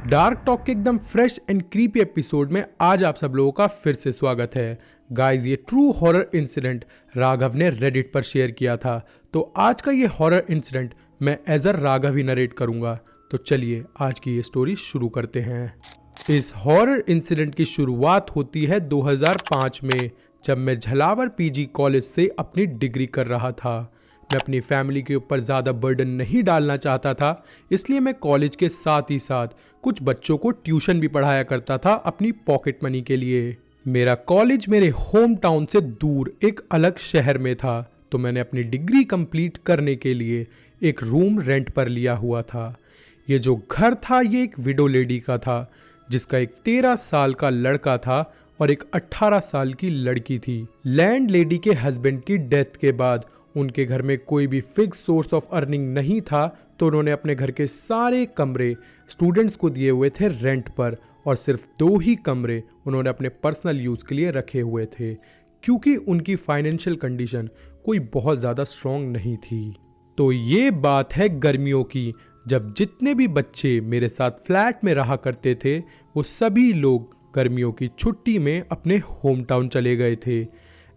Dark talk के एकदम fresh and creepy episode में आज आप सब लोगों का फिर से स्वागत है। गाइस, ये ट्रू हॉरर इंसिडेंट राघव ने रेडिट पर शेयर किया था, तो आज का ये हॉरर इंसिडेंट मैं एज अ राघव ही नरेट करूंगा। तो चलिए आज की ये स्टोरी शुरू करते हैं। इस हॉरर इंसिडेंट की शुरुआत होती है 2005 में, जब मैं झलावर पीजी कॉलेज से अपनी डिग्री कर रहा था। मैं अपनी फैमिली के ऊपर ज़्यादा बर्डन नहीं डालना चाहता था, इसलिए मैं कॉलेज के साथ ही साथ कुछ बच्चों को ट्यूशन भी पढ़ाया करता था अपनी पॉकेट मनी के लिए। मेरा कॉलेज मेरे होम टाउन से दूर एक अलग शहर में था, तो मैंने अपनी डिग्री कंप्लीट करने के लिए एक रूम रेंट पर लिया हुआ था। ये जो घर था ये एक विडो लेडी का था, जिसका एक 13 साल का लड़का था और एक 18 साल की लड़की थी। लैंड लेडी के हस्बैंड की डेथ के बाद उनके घर में कोई भी फिक्स सोर्स ऑफ अर्निंग नहीं था, तो उन्होंने अपने घर के सारे कमरे स्टूडेंट्स को दिए हुए थे रेंट पर, और सिर्फ 2 ही कमरे उन्होंने अपने पर्सनल यूज़ के लिए रखे हुए थे, क्योंकि उनकी फाइनेंशियल कंडीशन कोई बहुत ज़्यादा स्ट्रॉन्ग नहीं थी। तो ये बात है गर्मियों की, जब जितने भी बच्चे मेरे साथ फ्लैट में रहा करते थे वो सभी लोग गर्मियों की छुट्टी में अपने होम टाउन चले गए थे।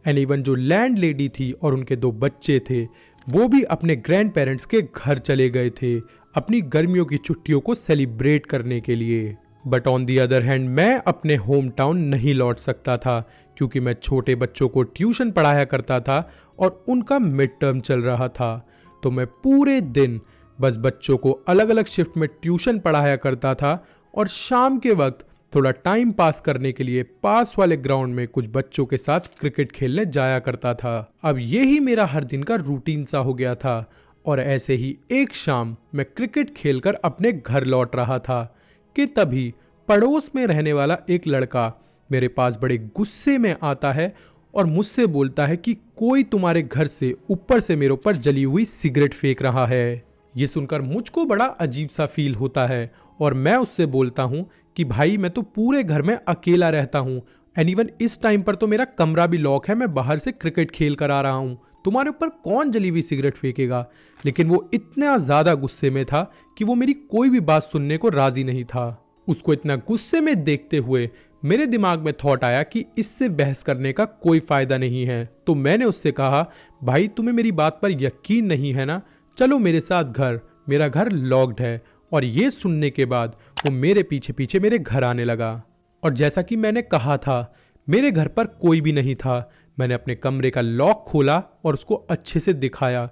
एंड इवन जो लैंड लेडी थी और उनके 2 बच्चे थे वो भी अपने ग्रैंड पेरेंट्स के घर चले गए थे अपनी गर्मियों की छुट्टियों को सेलिब्रेट करने के लिए। But on the other hand मैं अपने होम टाउन नहीं लौट सकता था, क्योंकि मैं छोटे बच्चों को ट्यूशन पढ़ाया करता था और उनका मिड टर्म चल रहा था। तो मैं पूरे दिन बस बच्चों को अलग अलग शिफ्ट में ट्यूशन पढ़ाया करता था, और शाम के वक्त थोड़ा टाइम पास करने के लिए पास वाले ग्राउंड में कुछ बच्चों के साथ क्रिकेट खेलने जाया करता था। अब यही मेरा हर दिन का रूटीन सा हो गया था, और ऐसे ही एक शाम मैं क्रिकेट खेलकर अपने घर लौट रहा था कि तभी पड़ोस में रहने वाला एक लड़का मेरे पास बड़े गुस्से में आता है और मुझसे बोलता है कि कोई तुम्हारे घर से ऊपर से मेरे ऊपर जली हुई सिगरेट फेंक रहा है। ये सुनकर मुझको बड़ा अजीब सा फील होता है, और मैं उससे बोलता हूँ कि भाई मैं तो पूरे घर में अकेला रहता हूँ, एंड इवन इस टाइम पर तो मेरा कमरा भी लॉक है, मैं बाहर से क्रिकेट खेल कर आ रहा हूँ, तुम्हारे ऊपर कौन जली हुई सिगरेट फेंकेगा। लेकिन वो इतना ज़्यादा गुस्से में था कि वो मेरी कोई भी बात सुनने को राजी नहीं था। उसको इतना गुस्से में देखते हुए मेरे दिमाग में थॉट आया कि इससे बहस करने का कोई फ़ायदा नहीं है। तो मैंने उससे कहा, भाई तुम्हें मेरी बात पर यकीन नहीं है ना, चलो मेरे साथ घर, मेरा घर लॉक्ड है। और ये सुनने के बाद वो मेरे पीछे पीछे मेरे घर आने लगा, और जैसा कि मैंने कहा था मेरे घर पर कोई भी नहीं था। मैंने अपने कमरे का लॉक खोला और उसको अच्छे से दिखाया,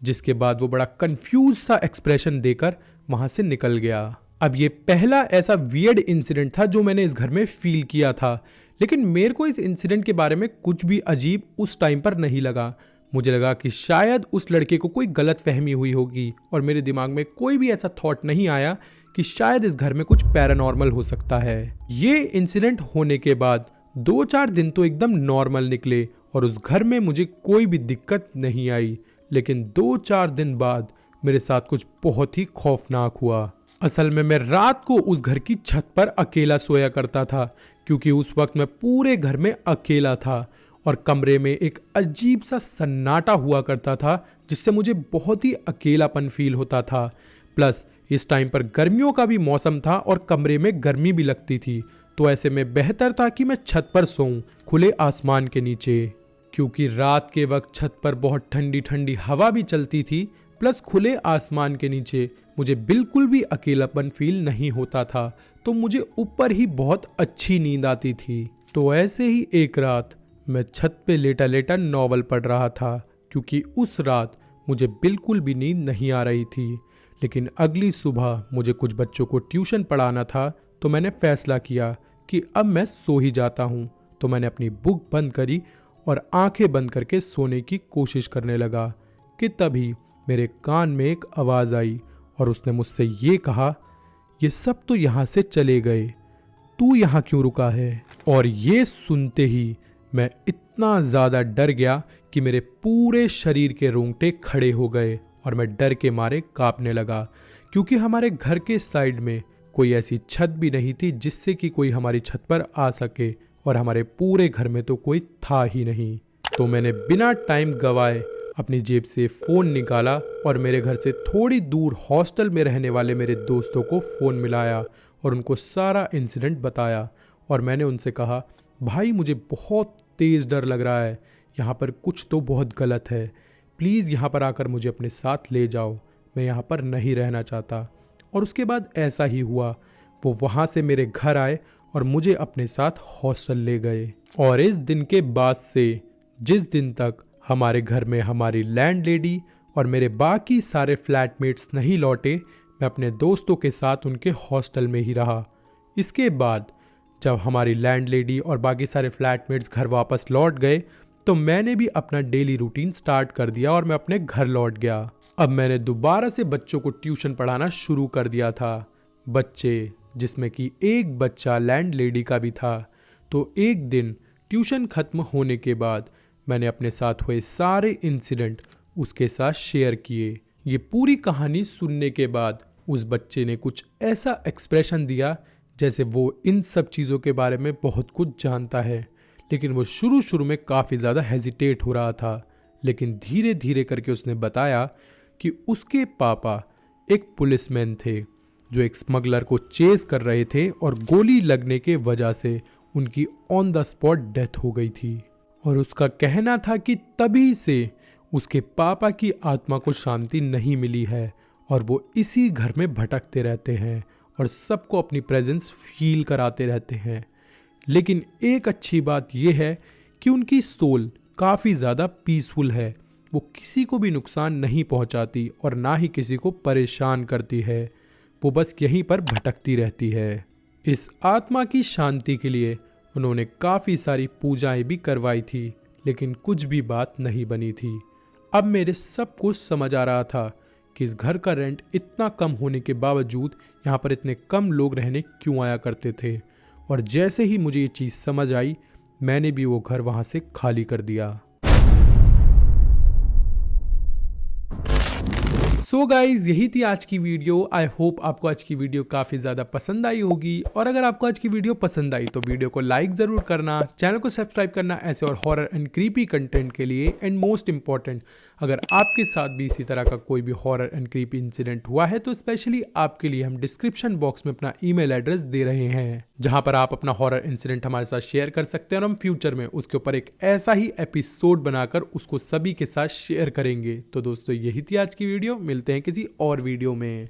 जिसके बाद वो बड़ा कंफ्यूज सा एक्सप्रेशन देकर वहां से निकल गया। अब ये पहला ऐसा वियर्ड इंसिडेंट था जो मैंने इस घर में फील किया था, लेकिन मेरे को इस इंसिडेंट के बारे में कुछ भी अजीब उस टाइम पर नहीं लगा। मुझे लगा कि शायद उस लड़के को कोई गलत फहमी हुई होगी, और मेरे दिमाग में कोई भी ऐसा थॉट नहीं आया कि शायद इस घर में कुछ पैरानॉर्मल हो सकता है। ये इंसिडेंट होने के बाद 2-4 दिन तो एकदम नॉर्मल निकले और उस घर में मुझे कोई भी दिक्कत नहीं आई, लेकिन 2-4 दिन बाद मेरे साथ कुछ बहुत ही खौफनाक हुआ। असल में मैं रात को उस घर की छत पर अकेला सोया करता था, क्योंकि उस वक्त मैं पूरे घर में अकेला था और कमरे में एक अजीब सा सन्नाटा हुआ करता था, जिससे मुझे बहुत ही अकेलापन फील होता था। प्लस इस टाइम पर गर्मियों का भी मौसम था और कमरे में गर्मी भी लगती थी, तो ऐसे में बेहतर था कि मैं छत पर सोऊं, खुले आसमान के नीचे, क्योंकि रात के वक्त छत पर बहुत ठंडी ठंडी हवा भी चलती थी। प्लस खुले आसमान के नीचे मुझे बिल्कुल भी अकेलापन फील नहीं होता था, तो मुझे ऊपर ही बहुत अच्छी नींद आती थी। तो ऐसे ही एक रात मैं छत पे लेटा लेटा नॉवल पढ़ रहा था, क्योंकि उस रात मुझे बिल्कुल भी नींद नहीं आ रही थी। लेकिन अगली सुबह मुझे कुछ बच्चों को ट्यूशन पढ़ाना था, तो मैंने फैसला किया कि अब मैं सो ही जाता हूँ। तो मैंने अपनी बुक बंद करी और आंखें बंद करके सोने की कोशिश करने लगा कि तभी मेरे कान में एक आवाज़ आई, और उसने मुझसे ये कहा, ये सब तो यहाँ से चले गए, तू यहाँ क्यों रुका है। और ये सुनते ही मैं इतना ज़्यादा डर गया कि मेरे पूरे शरीर के रोंगटे खड़े हो गए और मैं डर के मारे कांपने लगा, क्योंकि हमारे घर के साइड में कोई ऐसी छत भी नहीं थी जिससे कि कोई हमारी छत पर आ सके, और हमारे पूरे घर में तो कोई था ही नहीं। तो मैंने बिना टाइम गवाए अपनी जेब से फ़ोन निकाला और मेरे घर से थोड़ी दूर हॉस्टल में रहने वाले मेरे दोस्तों को फ़ोन मिलाया और उनको सारा इंसिडेंट बताया। और मैंने उनसे कहा, भाई मुझे बहुत तेज़ डर लग रहा है, यहाँ पर कुछ तो बहुत गलत है, प्लीज़ यहाँ पर आकर मुझे अपने साथ ले जाओ, मैं यहाँ पर नहीं रहना चाहता। और उसके बाद ऐसा ही हुआ, वो वहाँ से मेरे घर आए और मुझे अपने साथ हॉस्टल ले गए। और इस दिन के बाद से जिस दिन तक हमारे घर में हमारी लैंडलेडी और मेरे बाकी सारे फ्लैटमेट्स नहीं लौटे, मैं अपने दोस्तों के साथ उनके हॉस्टल में ही रहा। इसके बाद जब हमारी लैंडलेडी और बाकी सारे फ्लैटमेट्स घर वापस लौट गए तो मैंने भी अपना डेली रूटीन स्टार्ट कर दिया और मैं अपने घर लौट गया। अब मैंने दोबारा से बच्चों को ट्यूशन पढ़ाना शुरू कर दिया था। बच्चे जिसमें कि एक बच्चा लैंडलेडी का भी था। तो एक दिन ट्यूशन खत्म होने के बाद मैंने अपने साथ हुए सारे इंसिडेंट उसके साथ शेयर किए। ये पूरी कहानी सुनने के बाद उस बच्चे ने कुछ ऐसा एक्सप्रेशन दिया जैसे वो इन सब चीज़ों के बारे में बहुत कुछ जानता है, लेकिन वो शुरू में काफ़ी ज़्यादा हेजिटेट हो रहा था। लेकिन धीरे धीरे करके उसने बताया कि उसके पापा एक पुलिसमैन थे जो एक स्मगलर को चेज कर रहे थे और गोली लगने के वजह से उनकी ऑन द स्पॉट डेथ हो गई थी। और उसका कहना था कि तभी से उसके पापा की आत्मा को शांति नहीं मिली है और वो इसी घर में भटकते रहते हैं और सबको अपनी प्रेजेंस फील कराते रहते हैं। लेकिन एक अच्छी बात यह है कि उनकी सोल काफ़ी ज़्यादा पीसफुल है, वो किसी को भी नुकसान नहीं पहुंचाती और ना ही किसी को परेशान करती है, वो बस यहीं पर भटकती रहती है। इस आत्मा की शांति के लिए उन्होंने काफ़ी सारी पूजाएं भी करवाई थी, लेकिन कुछ भी बात नहीं बनी थी। अब मेरे सब कुछ समझ आ रहा था कि इस घर का रेंट इतना कम होने के बावजूद यहाँ पर इतने कम लोग रहने क्यों आया करते थे। और जैसे ही मुझे ये चीज़ समझ आई, मैंने भी वो घर वहाँ से खाली कर दिया। सो गाइज यही थी आज की वीडियो। आई होप आपको आज की वीडियो काफ़ी ज़्यादा पसंद आई होगी। और अगर आपको आज की वीडियो पसंद आई तो वीडियो को लाइक ज़रूर करना, चैनल को सब्सक्राइब करना ऐसे और हॉरर एंड क्रीपी कंटेंट के लिए। एंड मोस्ट इंपॉर्टेंट, अगर आपके साथ भी इसी तरह का कोई भी हॉरर एंड क्रीपी इंसिडेंट हुआ है तो स्पेशली आपके लिए हम डिस्क्रिप्शन बॉक्स में अपना ईमेल एड्रेस दे रहे हैं, जहां पर आप अपना हॉरर इंसिडेंट हमारे साथ शेयर कर सकते हैं और हम फ्यूचर में उसके ऊपर एक ऐसा ही एपिसोड बनाकर उसको सभी के साथ शेयर करेंगे। तो दोस्तों यही थी आज की वीडियो, मिलते हैं किसी और वीडियो में।